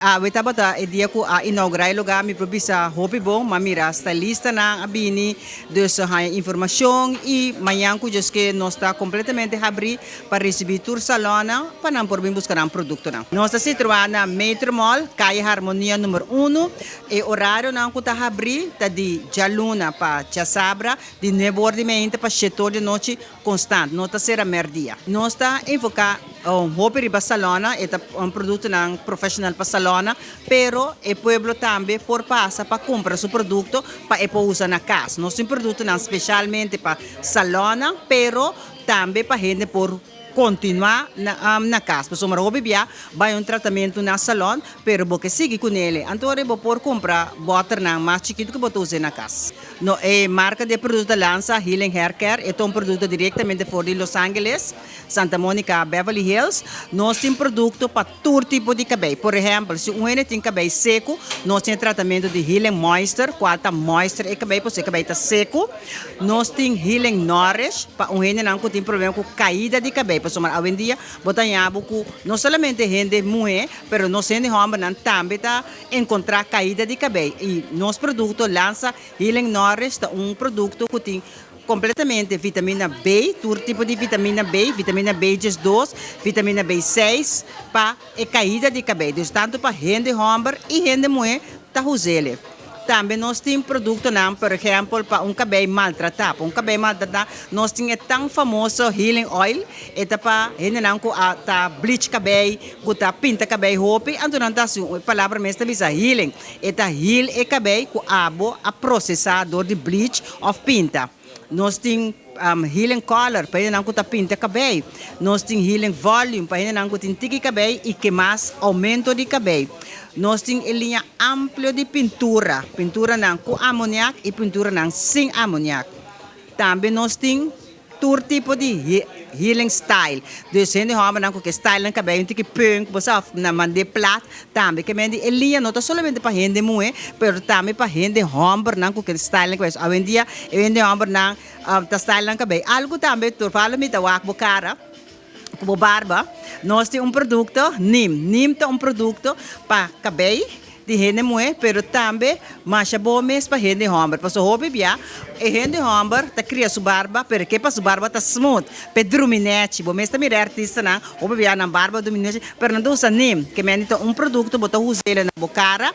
Wita bata e dia ko inaugurar lugar mi propisa hopi bom mamira stylista na abini dus hanya informação e manhã ko just que nós está completamente abri para receber tour salona para não por bem buscar um produto na. Nós está situada na Metro Mall, Calle Harmonia número 1 e horário não ko tá abri tá de jaluna para Chasabra de 9 de manhã para 7 de noite constante. Nós está será merdia. Nós está enfocar hopi riba salona é produto ng professional pa salona pero e pueblo também por passa para comprar seu produto para usar na casa. Nosso produto não especialmente para salona pero também para gente por continuar na casa. Pessoa mara hobi bia vai tratamento na salão pero porque sigue com ele. Então rebo por comprar water na mais chiquito que botou usar na casa. No é marca de produto lança Healing Hair Care, é um produto diretamente for de Los Angeles, Santa Monica, Beverly Hills. Nós temos produto para todo tipo de cabelo. Por exemplo, se um tem cabelo seco, nós temos tratamento de Healing Moisture, qual está moisture e cabelo, porque o cabelo está seco. Nós temos Healing Nourish, para um não tem problema com caída de cabelo. Pessoal, hoje em dia, botamos não somente gente mulher, mas nós gente homem também está encontrar caída de cabelo. E nosso produto lança Healing Nourish, um produto que tem completamente vitamina B, todo tipo de vitamina B2, vitamina B6 para a caída de cabelo, tanto para gente homem e gente mulher está usando. Também nós temos produto, por exemplo, para cabelo maltratado. Cabelo maltratado, nós temos tão famoso Healing Oil, é para gente não tá bleach cabelo, que tá pinta cabelo roupa, então não tá assim, a palavra mesmo está healing, é tá heal e cabelo com abo a processador de bleach of pinta. Nós temos healing color para ele não tá pinta cabelo. Nós temos healing volume para ele não tem tique cabelo e que mais aumento de cabelo. Nós temos linha ampla de pintura não com amoniac e pintura não sem amoniac. Também nós temos todo tipo de healing style. Dus hindi homem não que style ng cabelo que punk, basta na mande plat, também que mende linha não tá solamente para gente mulher, pero também para gente homem não que style ng cabelo. Hoje em dia, gente homem não tá style ng cabelo. Algo também tu fala me tá wak cara. Como barba, nós temos produto NIM é produto para cabelo de gente mulher, pero também mais bom mesmo para gente homem. Porque hobby bia, e gente homem tá cria sua barba, porque para sua barba tá smooth, pedro minete, bom mesmo também artista na, hobby bia na barba do minete, pero não usa NIM, que menito produto bota usa ele na bocara,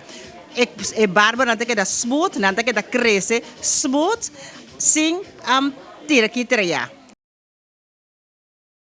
e barba não tá queda smooth, não tá queda cresce smooth, sem tira aqui tira.